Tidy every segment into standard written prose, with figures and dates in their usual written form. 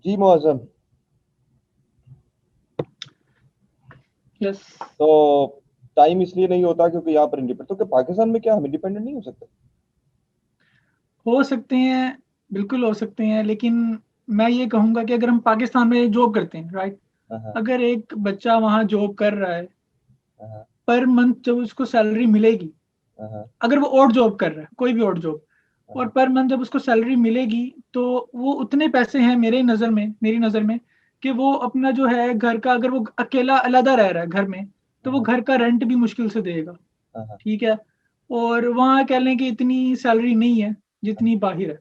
जी Muazzam. Yes. तो time इसलिए नहीं होता क्योंकि यहाँ पर इंडिपेंडेंट, तो क्या पाकिस्तान में क्या हम इंडिपेंडेंट नहीं हो सकते? हो सकते हैं, बिल्कुल हो सकते हैं, लेकिन मैं ये कहूँगा कि अगर हम पाकिस्तान में जॉब करते हैं, राइट? हाँ, हाँ, अगर एक बच्चा वहाँ जॉब कर रहा है, हाँ, पर मंथ जब उसको सैलरी मिलेगी, हाँ, हाँ, अगर वो ऑड जॉब कर रहा है, कोई भी ऑड जॉब, और हाँ, पर मंथ जब उसको सैलरी मिलेगी, तो वो उतने पैसे हैं मेरी नज़र में कि वो अपना जो है घर का, अगर वो अकेला अलग रह रहा है घर में, तो वो हाँ, घर का रेंट भी मुश्किल से देगा, हाँ, हाँ, ठीक है? और वहाँ कह लें कि इतनी सैलरी नहीं है हाँ, जितनी बाहर है,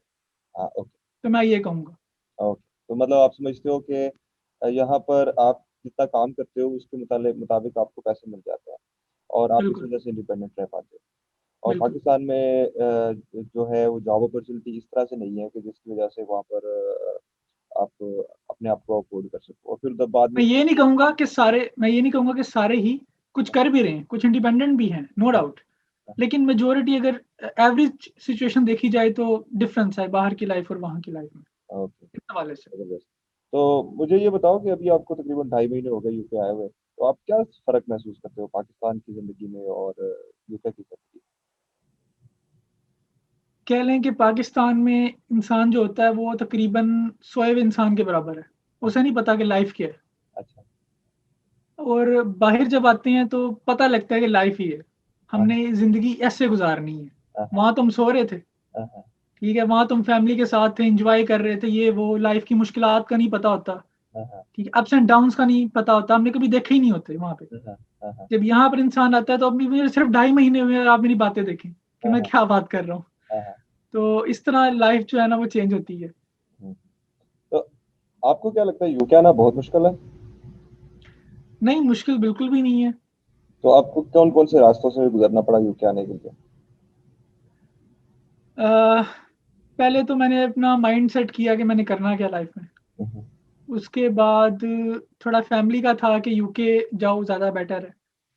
हाँ, ओके, तो मैं ये कहूँगा। ओके। तो मतलब आप समझते हो कि यहाँ पर आप जितना काम करते हो उसके मुताबिक आपको पैसे मिल जाते हैं और आप इस बिल्कुल, वजह से इंडिपेंडेंट रह पाते हो। और बिल्कुल। पाकिस्तान में जो है वो जॉब अपॉर्चुनिटी इस तरह से नहीं है कि जिसकी वजह से वहाँ पर आप अपने आप को अफोर्ड कर सको और फिर बाद में मैं ये नहीं कहूँगा कि सारे ही कुछ कर भी रहे हैं, कुछ इंडिपेंडेंट भी हैं, नो डाउट। लेकिन मेजॉरिटी अगर एवरेज सिचुएशन देखी जाए तो डिफरेंस है बाहर की लाइफ और वहाँ की लाइफ में, ओके, इस हवाले से। जबरदस्त। तो मुझे ये बताओ कि अभी आपको तकरीबन 2.5 महीने हो गए यूके आए हुए, तो आप क्या फ़र्क महसूस करते हो पाकिस्तान की ज़िंदगी में और यूके की ज़िंदगी? कह लें कि पाकिस्तान में इंसान जो होता है वो तकरीबन सोए हुए इंसान के बराबर है। उसे नहीं पता कि लाइफ क्या है, अच्छा। और बाहर जब आते हैं तो पता लगता है कि लाइफ ही है। हाँ, हमने ज़िंदगी ऐसे गुज़ारनी है। हाँ, हाँ, वहाँ तुम सो रहे थे, हाँ, हाँ, ठीक है? वहाँ तुम फैमिली के साथ थे, एन्जॉय कर रहे थे, ये वो लाइफ की मुश्किलात का नहीं पता होता, हाँ, हाँ, ठीक है? अप्स एंड डाउन्स का नहीं पता होता, हमने कभी देखे ही नहीं होते वहाँ पे। हाँ, हाँ, हाँ, जब यहाँ पर इंसान आता है तो अभी मुझे सिर्फ 2.5 महीने हुए और आप मेरी बातें देखें कि हाँ, मैं हाँ, क्या बात कर रहा हूँ। हाँ, हाँ, तो इस तरह लाइफ जो है ना वो चेंज होती है। हुँ। तो आपको क्या लगता है यूके आना बहुत मुश्किल है? नहीं, मुश्किल बिल्कुल भी नहीं है। तो आपको कौन-कौन से रास्तों से गुज़रना पड़ा यूके आने के लिए? अ, पहले तो मैंने अपना माइंड सेट किया कि मैंने करना क्या लाइफ में। हुँ, हुँ, उसके बाद थोड़ा फैमिली का था कि यूके जाओ, ज़्यादा बेटर है।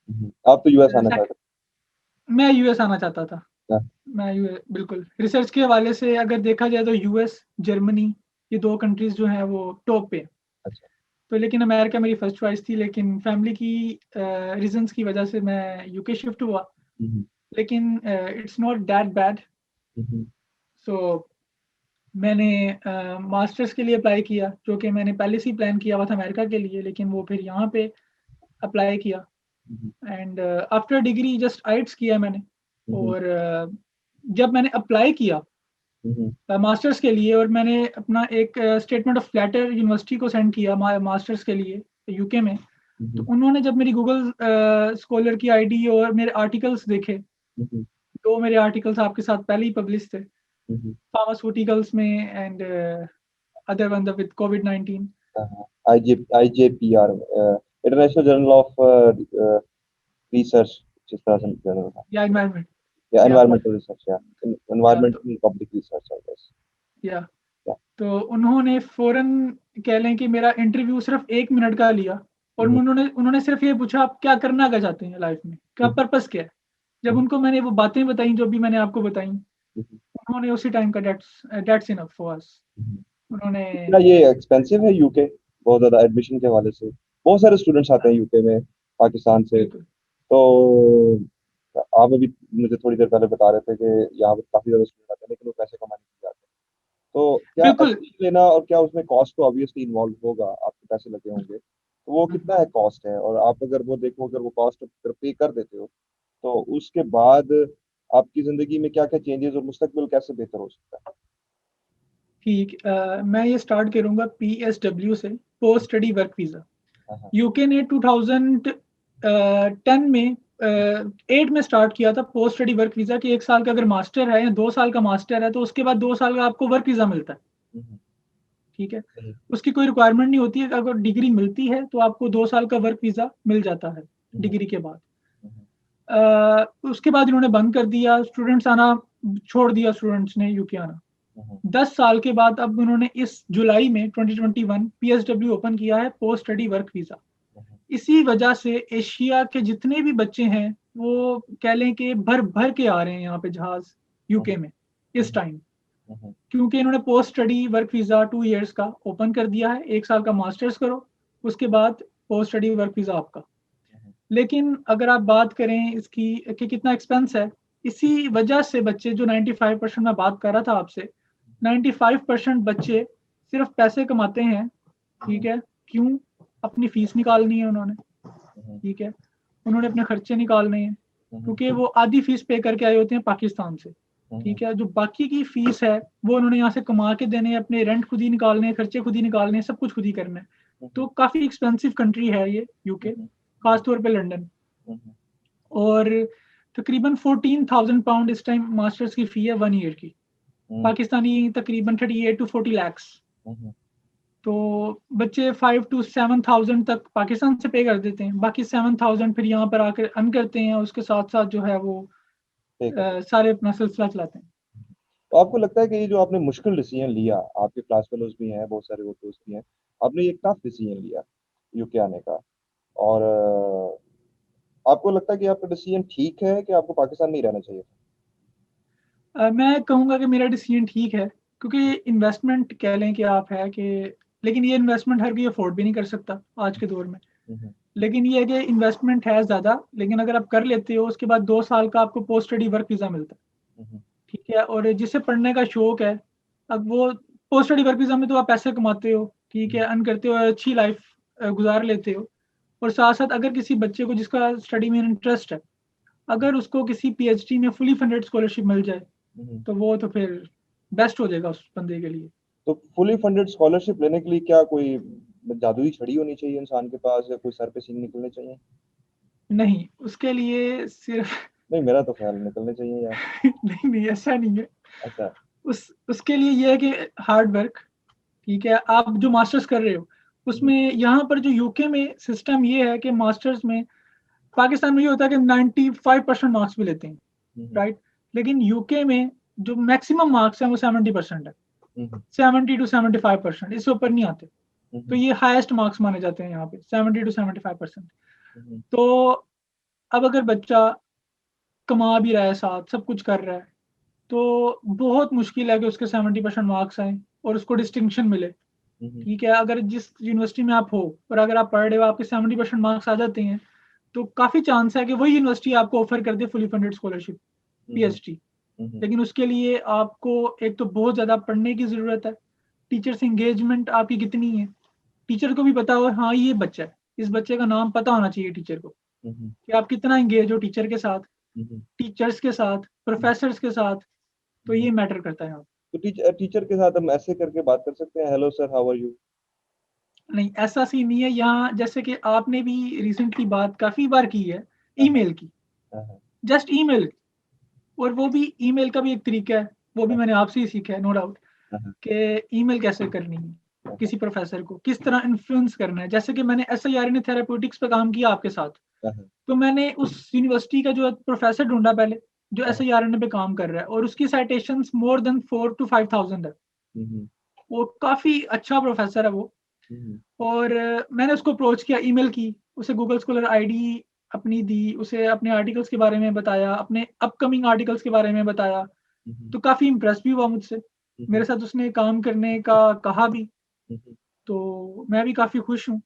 हुँ, हुँ। आप तो यूएस आना सेक चाहते मैं यूएस आना चाहता था। हाँ, मैं यूए बिल्कुल, रिसर्च के हवाले से अगर देखा जाए तो यूएस, जर्मनी, ये 2 कंट्रीज़ जो हैं वो टॉप पे हैं। अच्छा। तो लेकिन अमेरिका मेरी फर्स्ट चॉइस थी, लेकिन फैमिली की रीज़न्स की वजह से मैं यूके शिफ्ट हुआ। हुँ, हुँ, लेकिन इट्स नॉट दैट बैड। हुँ, हुँ, सो मैंने मास्टर्स के लिए अप्लाई किया, जो कि मैंने पहले से ही प्लान किया हुआ था अमेरिका के लिए, लेकिन वो फिर यहाँ पे अप्लाई किया। हुँ, हुँ, एंड आफ्टर डिग्री जस्ट आइट्स किया मैंने। हुँ, हुँ, और जब मैंने अप्लाई किया हुँ, हुँ, मास्टर्स के लिए, और मैंने अपना एक स्टेटमेंट ऑफ लेटर यूनिवर्सिटी को सेंड किया मास्टर्स के लिए यूके में, हुँ, तो हुँ, उन्होंने जब मेरी गूगल स्कॉलर की आईडी और मेरे आर्टिकल्स देखे, हुँ, हुँ, 2 मेरे आर्टिकल्स आपके साथ पहले ही पब्लिश थे, हुँ, हुँ। फार्मास्यूटिकल्स में एंड अदर वन विद कोविड-19। हाँ, हाँ। आईजेपीआर इंटरनेशनल जर्नल ऑफ रिसर्च जिस तरह से जर्नल था या एनवायरनमेंट, या या एनवायरमेंटल रिसर्च या या तो environmental public research I guess या या तो उन्होंने फ़ौरन, कह लें कि मेरा इंटरव्यू सिर्फ़ 1 मिनट का लिया, और हम्म, उन्होंने सिर्फ़ ये पूछा, आप क्या करना क्या चाहते हैं लाइफ़ में? क्या हम्म, पर्पस क्या है? जब हम्म, उनको मैंने वो बातें बताई जो भी मैंने आपको बताई, हम्म, उन्होंने उसी टाइम का दैट्स इनफ फॉर अस। हम्म। उन्होंने क्या ये एक्सपेंसिव है यूके बहुत ज्यादा एडमिशन के हवाले से बहुत सारे स्टूडेंट्स आते हैं यूके में पाकिस्तान से बिल्कुल, तो आप अभी मुझे थोड़ी देर पहले बता रहे थे कि यहाँ पर काफी ज्यादा स्टूडेंट आते हैं लेकिन वो पैसे कमाने के लिए आते हैं तो क्या बिल्कुल। एडमिशन लेना और क्या उसमें कॉस्ट तो ऑब्वियसली इन्वॉल्व होगा आपके पैसे लगे होंगे तो वो हुँ, कितना है कॉस्ट है और आप अगर वो देखो अगर वो कॉस्ट पे कर देते हो तो उसके बाद आपकी जिंदगी में क्या क्या चेंजेस और मुस्तकबिल कैसे बेहतर हो सकता है? ठीक, मैं ये स्टार्ट करूँगा पीएसडब्ल्यू से, पोस्ट स्टडी वर्क वीज़ा। हाँ, हाँ, यूके ने 2010 में 8 में स्टार्ट किया था पोस्ट स्टडी वर्क वीज़ा, कि 1 साल का अगर मास्टर है या 2 साल का मास्टर है, तो उसके बाद 2 साल का आपको वर्क वीज़ा मिलता है, ठीक है? सही, उसकी कोई रिक्वायरमेंट नहीं होती है, अगर डिग्री मिलती है तो आपको 2 साल का वर्क वीज़ा मिल जाता है हम्म, डिग्री के बाद। हम्म, उसके बाद इन्होंने बंद कर दिया, स्टूडेंट्स आना छोड़ दिया, स्टूडेंट्स ने यूके आना। हम्म, 10 साल के बाद अब उन्होंने इस जुलाई में 2021 पीएसडब्ल्यू ओपन किया है, पोस्ट स्टडी वर्क वीज़ा। हम्म, इसी वजह से एशिया के जितने भी बच्चे हैं, वो कह लें कि भर-भर के आ रहे हैं यहाँ पे जहाज़ यूके हम्म, में इस टाइम। क्योंकि इन्होंने post study work visa 2 years का ओपन कर दिया है, 1 साल का मास्टर्स करो, उसके बाद पोस्ट स्टडी वर्क वीज़ा आपका। लेकिन अगर आप बात करें इसकी कि कितना एक्सपेंस है, इसी वजह से बच्चे जो 95% मैं बात कर रहा था आपसे, 95% बच्चे सिर्फ पैसे कमाते हैं, ठीक है? क्यों? अपनी फीस निकालनी है उन्होंने, ठीक है? उन्होंने अपने खर्चे निकालने हैं, क्योंकि वो आधी फीस पे करके आए होते हैं पाकिस्तान से, ठीक है? जो बाकी की फीस है वो उन्होंने यहाँ से कमा के देने हैं, अपने रेंट खुद ही निकालने हैं, खर्चे खुद ही निकालने हैं, सब कुछ खुद ही करना है। तो काफ़ी एक्सपेंसिव कंट्री है ये यूके, खासतौर पे लंदन। और तकरीबन 14,000 पाउंड इस टाइम मास्टर्स की फ़ी है 1 ईयर की, पाकिस्तानी तकरीबन 38 to 40 lakhs। तो बच्चे 5 to 7,000 तक पाकिस्तान से पे कर देते हैं, बाकी 7,000 फिर यहाँ पर आकर अर्न करते हैं, उसके साथ साथ जो है वो सारे अपना सिलसिला चलाते हैं। तो आपको लगता है कि ये जो आपने मुश्किल डिसीजन लिया, आपके क्लास फेलोज भी हैं, बहुत सारे वो दोस्त भी हैं, आपने ये टफ डिसीजन लिया यूके आने का, और आपको लगता है कि आपका डिसीजन ठीक है कि आपको पाकिस्तान में ही रहना चाहिए? मैं कहूँगा कि मेरा डिसीजन ठीक है, क्योंकि इन्वेस्टमेंट कह लें कि आप है कि, लेकिन ये इन्वेस्टमेंट हर कोई अफोर्ड भी नहीं कर सकता आज के दौर में। लेकिन ये है कि इन्वेस्टमेंट है ज़्यादा, लेकिन अगर आप कर लेते हो उसके बाद 2 साल का आपको पोस्ट स्टडी वर्क वीज़ा मिलता है, ठीक है? और जिसे पढ़ने का शौक है, अब वो पोस्ट स्टडी वर्क वीज़ा में तो आप पैसे कमाते हो, ठीक है? अर्न करते हो, अच्छी लाइफ गुजार लेते हो। और साथ-साथ अगर किसी बच्चे को जिसका स्टडी में इंटरेस्ट है, अगर उसको किसी पीएचडी में फुली फंडेड स्कॉलरशिप मिल जाए, तो वो तो फिर बेस्ट हो जाएगा उस बंदे के लिए। तो फुली फंडेड स्कॉलरशिप लेने के लिए क्या कोई जादुई छड़ी होनी चाहिए इंसान के पास, या कोई सर पे सींग निकलने चाहिए? नहीं, उसके लिए सिर्फ नहीं, मेरा तो ख्याल निकलने चाहिए यार। नहीं, ऐसा नहीं है। अच्छा। उसके लिए ये है कि हार्ड वर्क, ठीक है? आप जो मास्टर्स कर रहे हो, उसमें यहाँ पर जो यूके में सिस्टम ये है कि मास्टर्स में, पाकिस्तान में ये होता है कि 95% मार्क्स भी लेते हैं, राइट? लेकिन यूके में जो मैक्सिमम मार्क्स हैं वो 70% है, 70 to 75%, इससे ऊपर नहीं आते। तो ये हाईएस्ट मार्क्स माने जाते हैं यहाँ पे, 70 to 75%। तो अब अगर बच्चा कमा भी रहा है, साथ सब कुछ कर रहा है, तो बहुत मुश्किल है कि उसके 70% मार्क्स आए और उसको डिस्टिंक्शन मिले, ठीक है? अगर जिस यूनिवर्सिटी में आप हो और अगर आप पढ़ रहे हो, आपके 70% मार्क्स आ जाते हैं, तो काफ़ी चांस है कि वही यूनिवर्सिटी आपको ऑफर कर दे फुली फंडेड स्कॉलरशिप, पीएचडी। लेकिन उसके लिए आपको एक तो बहुत ज़्यादा पढ़ने की ज़रूरत है, टीचर से एंगेजमेंट आपकी कितनी है, टीचर को भी पता हो, हाँ ये बच्चा है, इस बच्चे का नाम पता होना चाहिए टीचर को, कि आप कितना एंगेज हो टीचर के साथ, टीचर्स के साथ, प्रोफेसर्स के साथ, तो ये मैटर करता है। तो टीचर के साथ हम ऐसे करके बात कर सकते हैं, hello sir, how are you? नहीं, ऐसा सीन नहीं है यहाँ, जैसे कि आपने भी रिसेंटली बात काफ़ी बार की है ईमेल की, जस्ट ईमेल, और वो भी ईमेल का भी एक तरीका है, वो भी मैंने आपसे ही सीखा है, नो डाउट, कि ईमेल कैसे करनी है, किसी प्रोफेसर को किस तरह इन्फ्लुएंस करना है। जैसे कि मैंने SIRNA थेराप्यूटिक्स पे काम किया आपके साथ, तो मैंने उस यूनिवर्सिटी का जो प्रोफेसर ढूंढा पहले, जो SIRNA पे काम कर रहा है, और उसकी साइटेशंस मोर देन 4 to 5,000 है। वो काफ़ी अच्छा प्रोफेसर है वो। और मैंने उसको अप्रोच किया, ईमेल की, उसे गूगल स्कॉलर आईडी अपनी दी, उसे अपने आर्टिकल्स के बारे में बताया, अपने अपकमिंग आर्टिकल्स के बारे में बताया, तो काफ़ी इम्प्रेस भी हुआ मुझसे। मेरे साथ उसने काम करने का कहा भी, तो मैं भी काफ़ी खुश हूँ,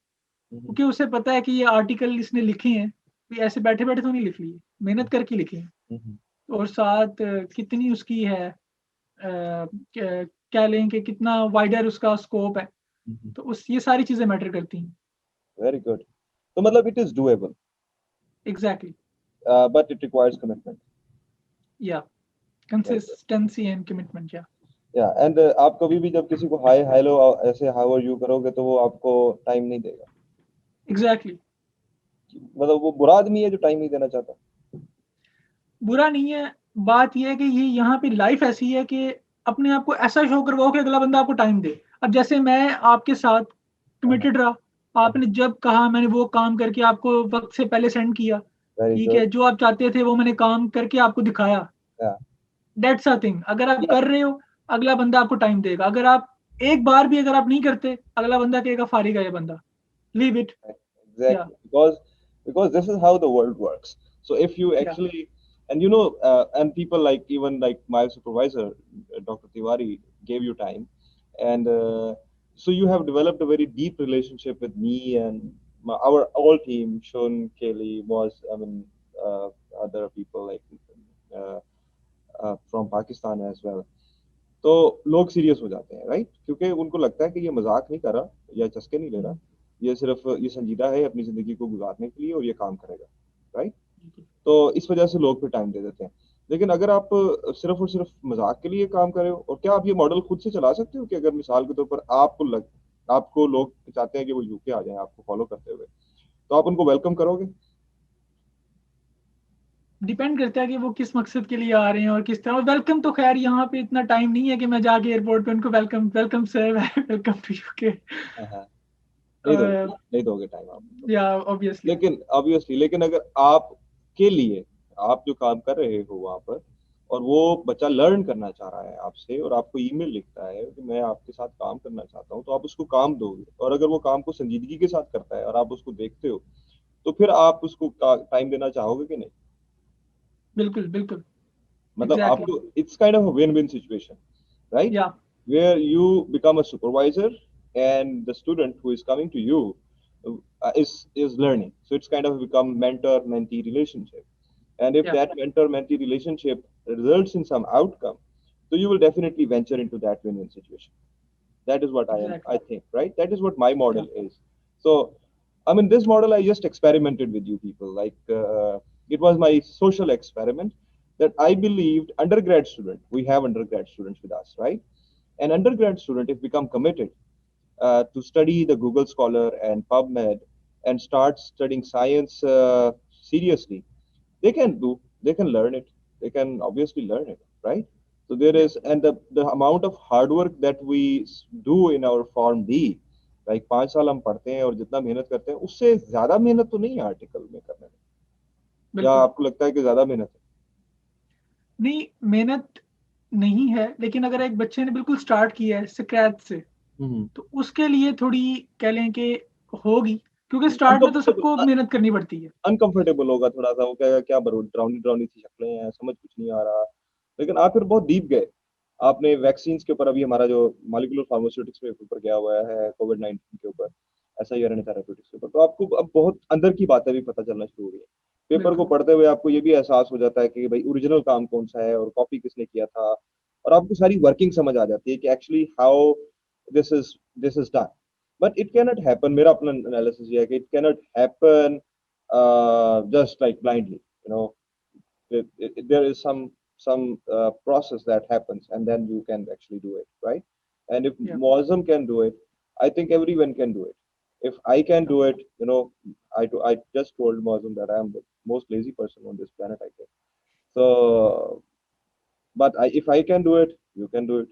क्योंकि उसे पता है कि ये आर्टिकल इसने लिखे हैं, ये ऐसे बैठे-बैठे तो नहीं लिख लिए, मेहनत करके लिखे हैं। और साथ कितनी उसकी है, कह लें कि कितना वाइडर उसका स्कोप है, तो उस ये सारी चीज़ें मैटर करती हैं। Very good. तो मतलब it is doable, exactly, but it requires commitment. या कंसिस्टेंसी एंड कमिटमेंट, या या एंड आप कभी भी जब किसी को हाय हेलो ऐसे हाउ आर यू करोगे तो वो आपको टाइम नहीं देगा। एग्ज़ैक्टली। मतलब वो बुरा आदमी है जो टाइम नहीं देना चाहता। बुरा नहीं है, बात ये है कि ये यहाँ पे लाइफ ऐसी है कि अपने आप को ऐसा शो करवाओ कि अगला बंदा आपको टाइम दे। अब जैसे मैं आपके साथ कमिटेड रहा, आपने जब कहा मैंने वो काम करके आपको वक़्त से पहले सेंड किया, वेरी ठीक गुड। है? जो आप चाहते थे वो मैंने काम करके आपको दिखाया। या दैट्स अ थिंग, अगर आप कर रहे हो, अगला बंदा आपको टाइम देगा। अगर आप एक बार भी अगर आप नहीं करते, अगला बंदा कहेगा फारिग है ये बंदा, लीव इट। या exactly, because this is how the world works. So if you या actually And and people like, even like my supervisor, Dr. Tiwari, gave you time, and so you have developed a very deep relationship with me and our whole team. Sean, Kelly, was, I mean, uh, other people like uh, from Pakistan as well. तो लोग serious हो जाते हैं, right, क्योंकि उनको लगता है कि ये मजाक नहीं कर रहा या चस्के नहीं ले रहा, ये सिर्फ ये संजीदा है अपनी जिंदगी को गुजारने के लिए और ये काम करेगा, राइट। तो इस वजह से लोग फिर टाइम दे देते हैं। लेकिन अगर आप सिर्फ और सिर्फ मजाक के लिए काम कर रहे हो, और क्या आप ये मॉडल खुद से चला सकते हो कि अगर मिसाल के तौर पर आपको लोग चाहते हैं कि वो यूके आ जाएं आपको फॉलो करते हुए, तो आप उनको वेलकम करोगे? डिपेंड करता है कि वो किस मकसद के लिए आ रहे हैं और किस तरह। वेलकम तो खैर यहाँ पे इतना टाइम नहीं है कि मैं जाके एयरपोर्ट पे उनको welcome welcome sir welcome to UK, हाँ हाँ, नहीं दोगे टाइम आप तो। या ऑब्वियसली। लेकिन ऑब्वियसली, लेकिन अगर आपके लिए, आप जो काम कर रहे हो वहां पर, और वो बच्चा लर्न करना चाह रहा है आपसे और आपको ईमेल लिखता है कि मैं आपके साथ काम करना चाहता हूँ, तो आप उसको काम दोगे, और अगर वो काम को संजीदगी के साथ करता है और आप उसको देखते हो, तो फिर आप उसको टाइम देना चाहोगे कि नहीं? बिल्कुल बिल्कुल। मतलब एग्जैक्टली। आपको it's kind of win win situation, right? या Where you become a supervisor and the student who is coming to you is learning. So it's kind of become mentor-mentee relationship. And if या that mentor-mentee relationship results in some outcome, so you will definitely venture into that win-win situation. That is what I exactly. think, right? That is what my या model is. So, I mean, this model I just experimented with you people. Like, it was my social experiment that I believed undergrad student. We have undergrad students with us, right? An undergrad student, if become committed to study the Google Scholar and PubMed and start studying science seriously, they can learn it. They can obviously learn it, right? So there या is, and the amount of hard work that we do in our Form D, like 5 साल हम पढ़ते हैं और जितना मेहनत करते हैं, उससे ज्यादा मेहनत तो नहीं है आर्टिकल में करने में। या बिल्कुल। आपको लगता है कि ज्यादा मेहनत है? नहीं, मेहनत नहीं है, लेकिन अगर एक बच्चे ने बिल्कुल स्टार्ट किया है स्क्रैच से, हम्म। तो उसके लिए थोड़ी कह लें कि होगी, क्योंकि स्टार्ट में तो सबको अनकंफर्टेबल, मेहनत करनी पड़ती है। अनकंफर्टेबल होगा थोड़ा सा, वो कहेगा क्या ड्राउनी ड्राउनी सी शक्लें हैं, समझ कुछ नहीं आ रहा। लेकिन आप फिर बहुत डीप गए, आपने वैक्सीन के ऊपर, अभी हमारा जो मॉलिक्यूलर फार्मास्यूटिक्स में पेपर गया हुआ है कोविड-19 के ऊपर, ऐसा ही आरएनए थेरेप्यूटिक्स के ऊपर, तो आपको अब बहुत अंदर की बातें भी पता चलना शुरू हो गई है। पेपर को बिल्कुल। पढ़ते हुए आपको ये भी एहसास हो जाता है कि भाई ओरिजिनल काम कौन सा है और कॉपी किसने किया था, और आपको सारी वर्किंग समझ आ जाती है कि actually how this is done. But it cannot happen, मेरा अपना एनालिसिस ये है कि it cannot happen just like blindly, you know. There is some process that happens, and then you can actually do it, right? And if या Mosm can do it, I think everyone can do it. If I can do it, I just told Mosm that I am the most lazy person on this planet, I think. So, but if I can do it, you can do it.